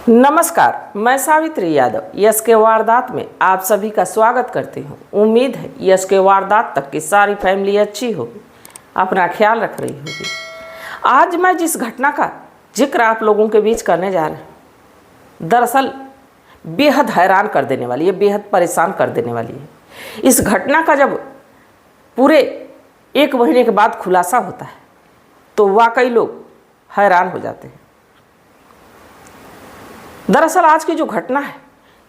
नमस्कार, मैं सावित्री यादव यश के वारदात में आप सभी का स्वागत करती हूँ। उम्मीद है यश के वारदात तक की सारी फैमिली अच्छी होगी, अपना ख्याल रख रही होगी। आज मैं जिस घटना का जिक्र आप लोगों के बीच करने जा रहे हैं, दरअसल बेहद हैरान कर देने वाली है, बेहद परेशान कर देने वाली है। इस घटना का जब पूरे 1 महीने के बाद खुलासा होता है तो वाकई लोग हैरान हो जाते हैं। दरअसल आज की जो घटना है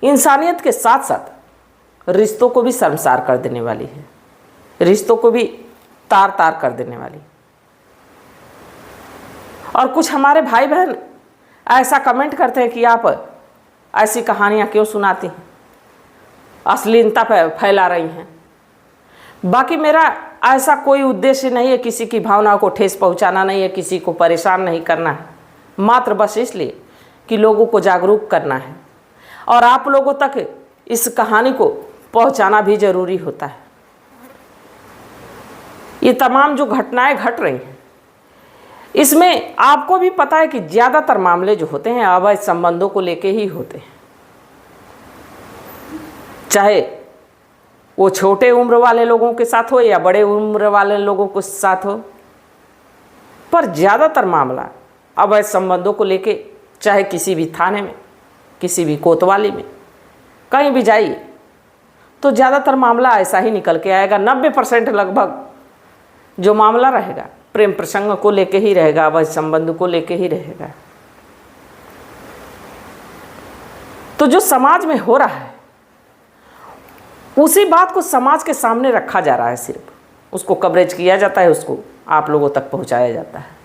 इंसानियत के साथ साथ रिश्तों को भी शर्मसार कर देने वाली है, रिश्तों को भी तार तार कर देने वाली। और कुछ हमारे भाई बहन ऐसा कमेंट करते हैं कि आप ऐसी कहानियाँ क्यों सुनाती हैं, अश्लीलता फैला रही हैं। बाकी मेरा ऐसा कोई उद्देश्य नहीं है, किसी की भावनाओं को ठेस पहुंचाना नहीं है, किसी को परेशान नहीं करना है, मात्र बस इसलिए कि लोगों को जागरूक करना है और आप लोगों तक इस कहानी को पहुंचाना भी ज़रूरी होता है। ये तमाम जो घटनाएं घट रही हैं इसमें आपको भी पता है कि ज़्यादातर मामले जो होते हैं अवैध संबंधों को लेके ही होते हैं, चाहे वो छोटे उम्र वाले लोगों के साथ हो या बड़े उम्र वाले लोगों के साथ हो, पर ज़्यादातर मामला अवैध संबंधों को लेके, चाहे किसी भी थाने में, किसी भी कोतवाली में, कहीं भी जाइए तो ज़्यादातर मामला ऐसा ही निकल के आएगा। 90% लगभग जो मामला रहेगा प्रेम प्रसंग को लेके ही रहेगा, अवैध संबंध को लेके ही रहेगा। तो जो समाज में हो रहा है उसी बात को समाज के सामने रखा जा रहा है, सिर्फ उसको कवरेज किया जाता है, उसको आप लोगों तक पहुंचाया जाता है।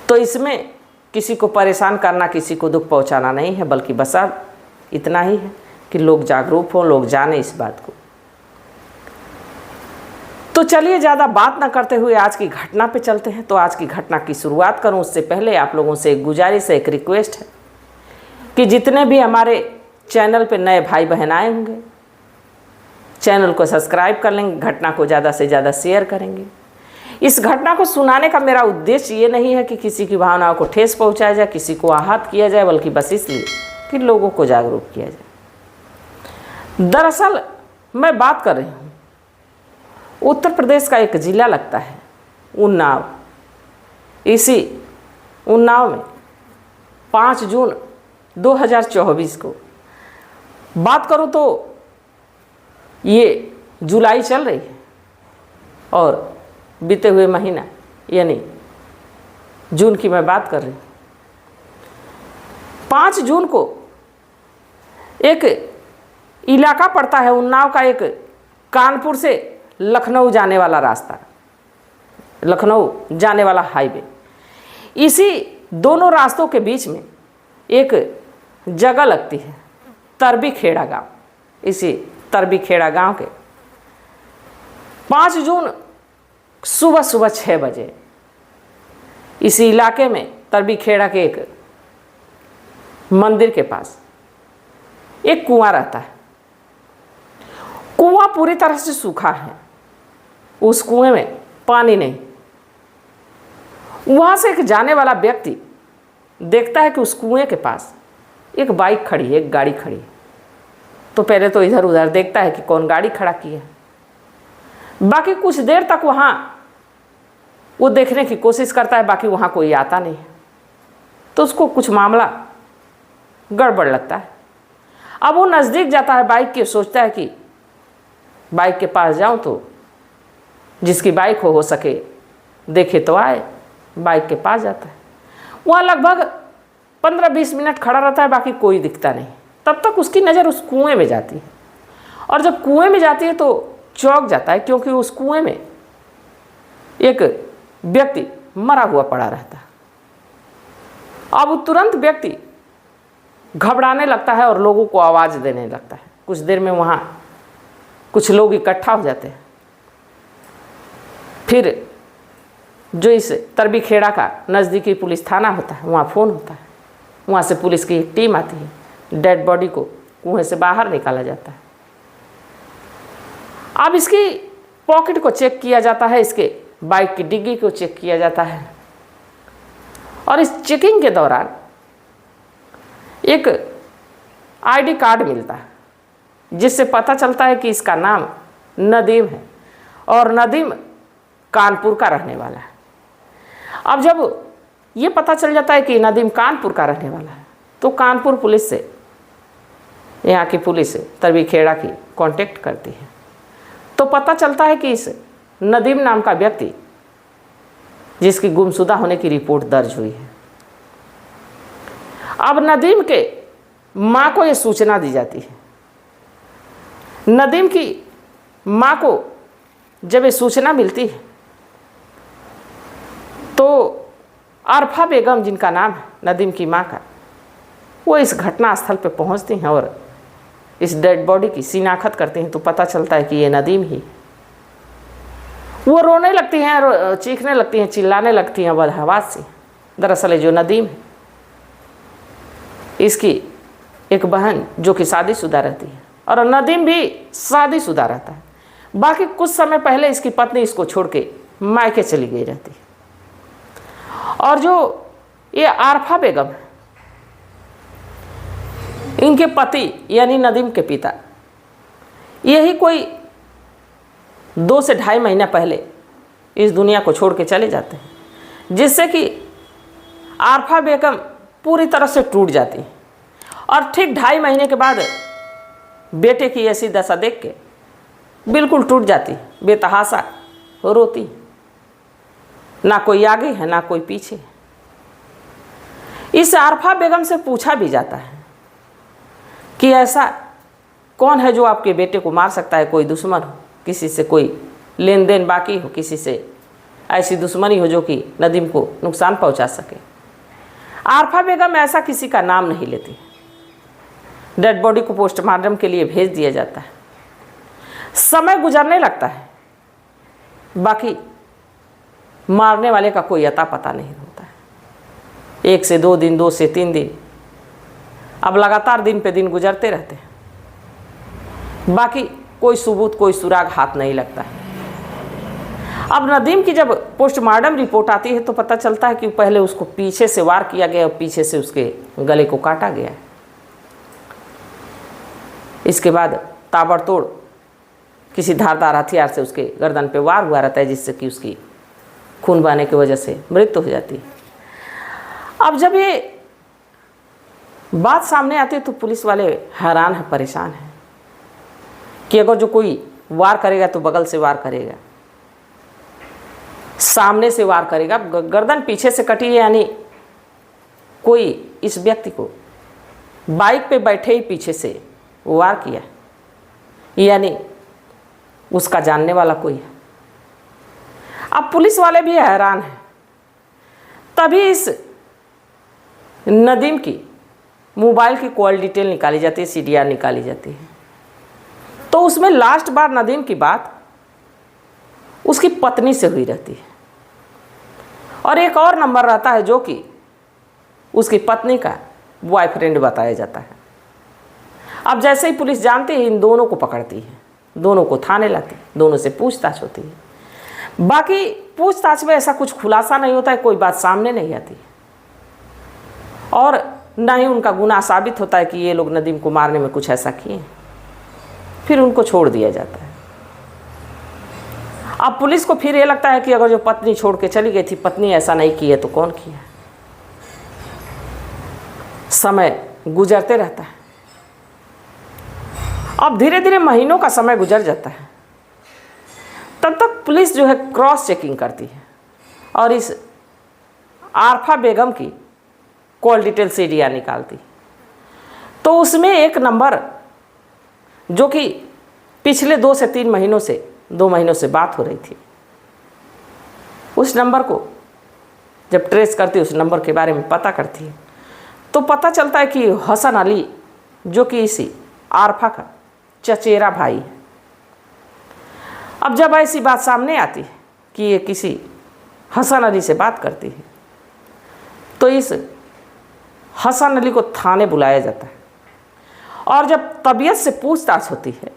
तो इसमें किसी को परेशान करना, किसी को दुख पहुंचाना नहीं है, बल्कि बस अब इतना ही है कि लोग जागरूक हों, लोग जानें इस बात को। तो चलिए ज़्यादा बात ना करते हुए आज की घटना पे चलते हैं। तो आज की घटना की शुरुआत करूं उससे पहले आप लोगों से एक गुजारिश है, एक रिक्वेस्ट है कि जितने भी हमारे चैनल पे नए भाई बहन आए होंगे, चैनल को सब्सक्राइब कर लेंगे, घटना को ज़्यादा से ज़्यादा शेयर करेंगे। इस घटना को सुनाने का मेरा उद्देश्य ये नहीं है कि किसी की भावनाओं को ठेस पहुंचाया जाए, किसी को आहत किया जाए, बल्कि बस इसलिए कि लोगों को जागरूक किया जाए। दरअसल मैं बात कर रही हूँ उत्तर प्रदेश का एक ज़िला लगता है उन्नाव। इसी उन्नाव में 5 जून 2024 को बात करूँ तो ये जुलाई चल रही है और बीते हुए महीना यानी जून की मैं बात कर रही हूँ। 5 जून को एक इलाका पड़ता है उन्नाव का, एक कानपुर से लखनऊ जाने वाला रास्ता, लखनऊ जाने वाला हाईवे। इसी दोनों रास्तों के बीच में एक जगह लगती है तरबी खेड़ा गांव। इसी तरबी खेड़ा गांव के 5 जून सुबह 6 बजे इसी इलाके में तरबी खेड़ा के एक मंदिर के पास एक कुआं रहता है। कुआं पूरी तरह से सूखा है, उस कुएं में पानी नहीं। वहाँ से एक जाने वाला व्यक्ति देखता है कि उस कुएं के पास एक बाइक खड़ी है, एक गाड़ी खड़ी है। तो पहले तो इधर उधर देखता है कि कौन गाड़ी खड़ा किया है। बाकी कुछ देर तक वहाँ वो देखने की कोशिश करता है, बाकी वहाँ कोई आता नहीं है। तो उसको कुछ मामला गड़बड़ लगता है। अब वो नज़दीक जाता है बाइक के, सोचता है कि बाइक के पास जाऊँ तो जिसकी बाइक हो सके देखे तो आए। बाइक के पास जाता है, वहाँ लगभग 15-20 मिनट खड़ा रहता है, बाकी कोई दिखता नहीं। तब तक उसकी नज़र उस कुएं में जाती है और जब कुएं में जाती है तो चौंक जाता है, क्योंकि उस कुएं में एक व्यक्ति मरा हुआ पड़ा रहता है। अब तुरंत व्यक्ति घबराने लगता है और लोगों को आवाज़ देने लगता है। कुछ देर में वहाँ कुछ लोग इकट्ठा हो जाते हैं। फिर जो इस तरबी खेड़ा का नज़दीकी पुलिस थाना होता है वहाँ फ़ोन होता है, वहाँ से पुलिस की एक टीम आती है। डेड बॉडी को कुएं से बाहर निकाला जाता है। अब इसकी पॉकेट को चेक किया जाता है, इसके बाइक की डिग्गी को चेक किया जाता है और इस चेकिंग के दौरान एक आईडी कार्ड मिलता है, जिससे पता चलता है कि इसका नाम नदीम है और नदीम कानपुर का रहने वाला है। अब जब ये पता चल जाता है कि नदीम कानपुर का रहने वाला है, तो कानपुर पुलिस से, यहाँ की पुलिस तरवीखेड़ा की कांटेक्ट करती है। तो पता चलता है कि इस नदीम नाम का व्यक्ति, जिसकी गुमशुदा होने की रिपोर्ट दर्ज हुई है, अब नदीम के माँ को ये सूचना दी जाती है। नदीम की माँ को जब ये सूचना मिलती है तो अरफा बेगम, जिनका नाम है नदीम की माँ का, वो इस घटना स्थल पर पहुँचती हैं और इस डेड बॉडी की शिनाख्त करती हैं। तो पता चलता है कि ये नदीम ही। वो रोने लगती हैं, चीखने लगती हैं, चिल्लाने लगती हैं बदहवास से। दरअसल ये जो नदीम है, इसकी एक बहन जो कि शादीशुदा रहती है और नदीम भी शादीशुदा रहता है। बाकी कुछ समय पहले इसकी पत्नी इसको छोड़ के मायके चली गई रहती है। और जो ये आरफा बेगम है, इनके पति यानी नदीम के पिता, यही कोई 2 से ढाई महीना पहले इस दुनिया को छोड़ के चले जाते हैं, जिससे कि आरफा बेगम पूरी तरह से टूट जाती है। और ठीक 2.5 महीने के बाद बेटे की ऐसी दशा देख के बिल्कुल टूट जाती, बेतहाशा रोती, ना कोई आगे है ना कोई पीछे। इस आरफा बेगम से पूछा भी जाता है कि ऐसा कौन है जो आपके बेटे को मार सकता है? कोई दुश्मन हो, किसी से कोई लेन देन बाकी हो, किसी से ऐसी दुश्मनी हो जो कि नदीम को नुकसान पहुंचा सके। आरफा बेगम ऐसा किसी का नाम नहीं लेती। डेड बॉडी को पोस्टमार्टम के लिए भेज दिया जाता है। समय गुजरने लगता है, बाकी मारने वाले का कोई अता पता नहीं होता है। 1 से 2 दिन, 2 से 3 दिन, अब लगातार दिन पे दिन गुजरते रहते हैं। बाकी कोई सबूत, कोई सुराग हाथ नहीं लगता है। अब नदीम की जब पोस्टमार्टम रिपोर्ट आती है तो पता चलता है कि पहले उसको पीछे से वार किया गया और पीछे से उसके गले को काटा गया। इसके बाद ताबड़तोड़ किसी धारदार हथियार से उसके गर्दन पे वार हुआ रहता है, जिससे कि उसकी खून बहने की वजह से मृत्यु हो जाती है। अब जब ये बात सामने आती है तो पुलिस वाले हैरान हैं, परेशान हैं कि अगर जो कोई वार करेगा तो बगल से वार करेगा, सामने से वार करेगा, गर्दन पीछे से कटी है, यानी कोई इस व्यक्ति को बाइक पे बैठे ही पीछे से वार किया, यानी उसका जानने वाला कोई है। अब पुलिस वाले भी हैरान हैं। तभी इस नदीम की मोबाइल की कॉल डिटेल निकाली जाती है, CDR निकाली जाती है। तो उसमें लास्ट बार नदीम की बात उसकी पत्नी से हुई रहती है और एक और नंबर रहता है जो कि उसकी पत्नी का बॉयफ्रेंड बताया जाता है। अब जैसे ही पुलिस जानती है, इन दोनों को पकड़ती है, दोनों को थाने लाती है, दोनों से पूछताछ होती है। बाकी पूछताछ में ऐसा कुछ खुलासा नहीं होता है, कोई बात सामने नहीं आती और ना ही उनका गुनाह साबित होता है कि ये लोग नदीम को मारने में कुछ ऐसा किए। फिर उनको छोड़ दिया जाता है। अब पुलिस को फिर ये लगता है कि अगर जो पत्नी छोड़ के चली गई थी, पत्नी ऐसा नहीं की है तो कौन किया? समय गुजरते रहता है। अब धीरे धीरे महीनों का समय गुजर जाता है। तब तक पुलिस जो है क्रॉस चेकिंग करती है और इस आरफा बेगम की कॉल डिटेल CDR निकालती। तो उसमें एक नंबर जो कि पिछले 2 से 3 महीनों से 2 महीनों से बात हो रही थी, उस नंबर को जब ट्रेस करती, उस नंबर के बारे में पता करती है तो पता चलता है कि हसन अली जो कि इसी आरफा का चचेरा भाई है। अब जब ऐसी बात सामने आती है कि ये किसी हसन अली से बात करती है तो इस हसन अली को थाने बुलाया जाता है और जब तबीयत से पूछताछ होती है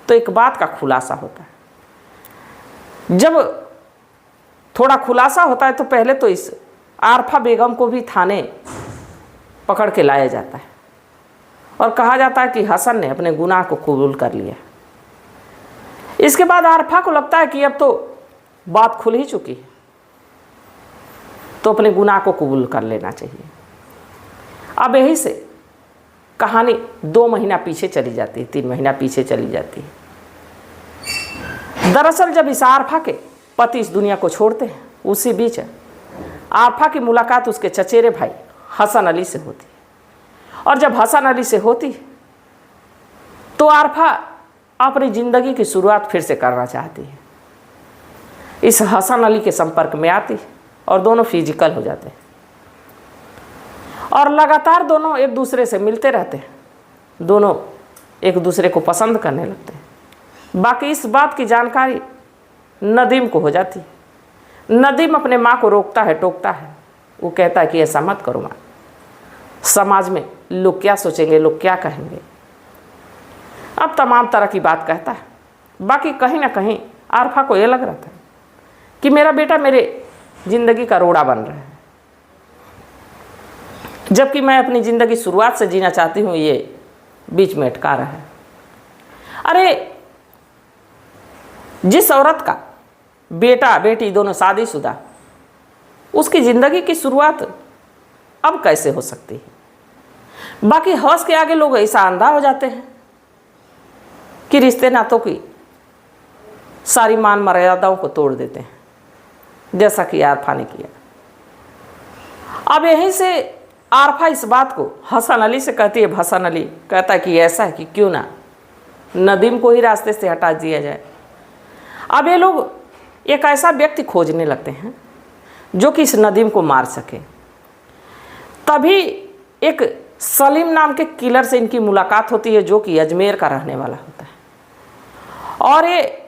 तो एक बात का खुलासा होता है। जब थोड़ा खुलासा होता है तो पहले तो इस आरफा बेगम को भी थाने पकड़ के लाया जाता है और कहा जाता है कि हसन ने अपने गुनाह को कबूल कर लिया। इसके बाद आरफा को लगता है कि अब तो बात खुल ही चुकी है, तो अपने गुनाह को कबूल कर लेना चाहिए। अब यही से कहानी 2 महीना पीछे चली जाती है, 3 महीना पीछे चली जाती है। दरअसल जब इस आरफा के पति इस दुनिया को छोड़ते हैं, उसी बीच आरफा की मुलाकात उसके चचेरे भाई हसन अली से होती है। और जब हसन अली से होती है तो आरफा अपनी ज़िंदगी की शुरुआत फिर से करना चाहती है। इस हसन अली के संपर्क में आती है और दोनों फिजिकल हो जाते हैं और लगातार दोनों एक दूसरे से मिलते रहते हैं, दोनों एक दूसरे को पसंद करने लगते हैं। बाकी इस बात की जानकारी नदीम को हो जाती है। नदीम अपने माँ को रोकता है, टोकता है। वो कहता है कि ऐसा मत करो माँ, समाज में लोग क्या सोचेंगे, लोग क्या कहेंगे। अब तमाम तरह की बात कहता है। बाकी कहीं ना कहीं आरफा को ये लग रहा था कि मेरा बेटा मेरे ज़िंदगी का रोड़ा बन रहा है, जबकि मैं अपनी ज़िंदगी शुरुआत से जीना चाहती हूँ, ये बीच में अटका रहा है। अरे जिस औरत का बेटा बेटी दोनों शादीशुदा, उसकी ज़िंदगी की शुरुआत अब कैसे हो सकती है। बाकी हौस के आगे लोग ऐसा अंधा हो जाते हैं कि रिश्ते नातों की सारी मान मर्यादाओं को तोड़ देते हैं, जैसा कि आरफा ने किया। अब यहीं से आरफा इस बात को हसन अली से कहती है। हसन अली कहता है कि ऐसा है कि क्यों ना नदीम को ही रास्ते से हटा दिया जाए। अब ये लोग एक ऐसा व्यक्ति खोजने लगते हैं जो कि इस नदीम को मार सके। तभी एक सलीम नाम के किलर से इनकी मुलाकात होती है, जो कि अजमेर का रहने वाला होता है। और ये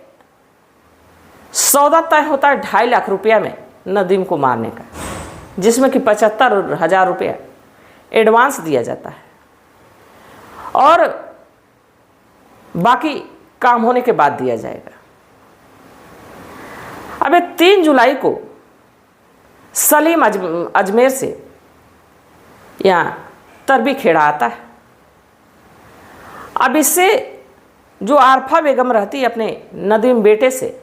सौदा तय होता है 2.5 लाख रुपया में नदीम को मारने का, जिसमें कि 75,000 रुपया एडवांस दिया जाता है और बाकी काम होने के बाद दिया जाएगा। अब 3 जुलाई को सलीम अजमेर से यहाँ तरबी खेड़ा आता है। अब इससे जो आरफा बेगम रहती है अपने नदीम बेटे से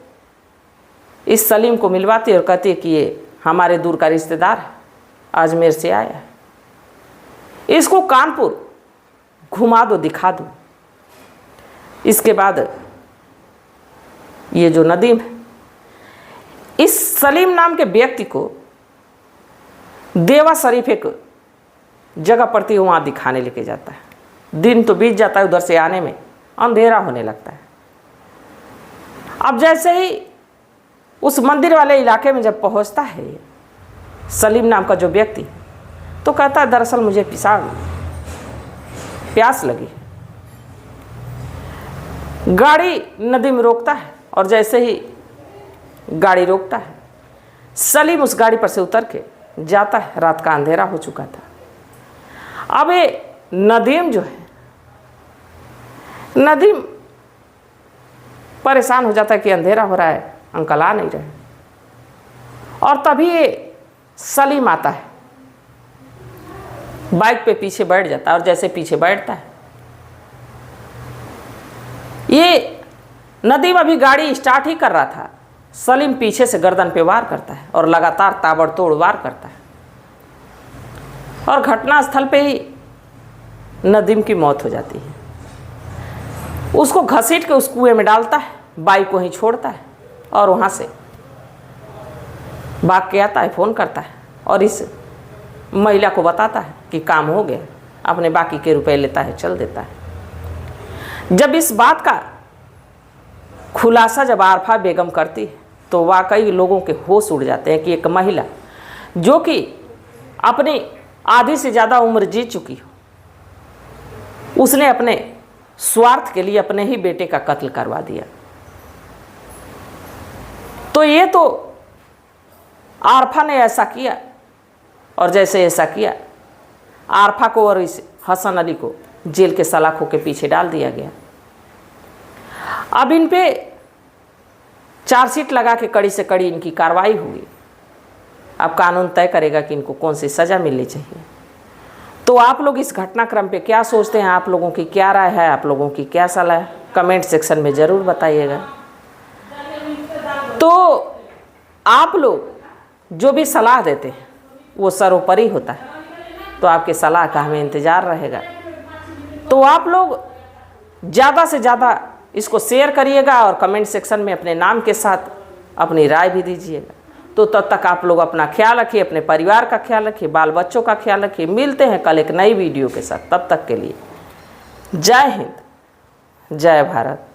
इस सलीम को मिलवाती है और कहती है कि ये हमारे दूर का रिश्तेदार है, अजमेर से आया है, इसको कानपुर घुमा दो, दिखा दो। इसके बाद ये जो नदीम है इस सलीम नाम के व्यक्ति को देवा शरीफ एक जगह पड़ती है, वहाँ दिखाने लेके जाता है। दिन तो बीत जाता है, उधर से आने में अंधेरा होने लगता है। अब जैसे ही उस मंदिर वाले इलाके में जब पहुँचता है सलीम नाम का जो व्यक्ति, तो कहता है दरअसल मुझे प्यास लगी। गाड़ी नदीम रोकता है और जैसे ही गाड़ी रोकता है सलीम उस गाड़ी पर से उतर के जाता है। रात का अंधेरा हो चुका था। अब ये नदीम जो है, नदीम परेशान हो जाता है कि अंधेरा हो रहा है, अंकल आ नहीं रहे। और तभी ये सलीम आता है, बाइक पे पीछे बैठ जाता है और जैसे पीछे बैठता है ये नदीम अभी गाड़ी स्टार्ट ही कर रहा था, सलीम पीछे से गर्दन पे वार करता है और लगातार ताबड़तोड़ वार करता है और घटनास्थल पे ही नदीम की मौत हो जाती है। उसको घसीट के उस कुएं में डालता है, बाइक को ही छोड़ता है और वहाँ से भाग के आता है, फ़ोन करता है और इस महिला को बताता है कि काम हो गया, अपने बाकी के रुपए लेता है, चल देता है। जब इस बात का खुलासा जब आरफा बेगम करती है तो वाकई लोगों के होश उड़ जाते हैं कि एक महिला जो कि अपनी आधी से ज़्यादा उम्र जी चुकी हो, उसने अपने स्वार्थ के लिए अपने ही बेटे का कत्ल करवा दिया। तो ये तो आरफा ने ऐसा किया और जैसे ऐसा किया आरफा को और इस हसन अली को जेल के सलाखों के पीछे डाल दिया गया। अब इन पे चार्जशीट लगा के कड़ी से कड़ी इनकी कार्रवाई हुई। अब कानून तय करेगा कि इनको कौन सी सज़ा मिलनी चाहिए। तो आप लोग इस घटनाक्रम पे क्या सोचते हैं, आप लोगों की क्या राय है, आप लोगों की क्या सलाह है, कमेंट सेक्शन में ज़रूर बताइएगा। तो आप लोग जो भी सलाह देते हैं वो सर्वोपरि होता है, तो आपके सलाह का हमें इंतज़ार रहेगा। तो आप लोग ज़्यादा से ज़्यादा इसको शेयर करिएगा और कमेंट सेक्शन में अपने नाम के साथ अपनी राय भी दीजिएगा। तो तब तक आप लोग अपना ख्याल रखिए, अपने परिवार का ख्याल रखिए, बाल बच्चों का ख्याल रखिए। मिलते हैं कल एक नई वीडियो के साथ, तब तक के लिए जय हिंद, जय भारत।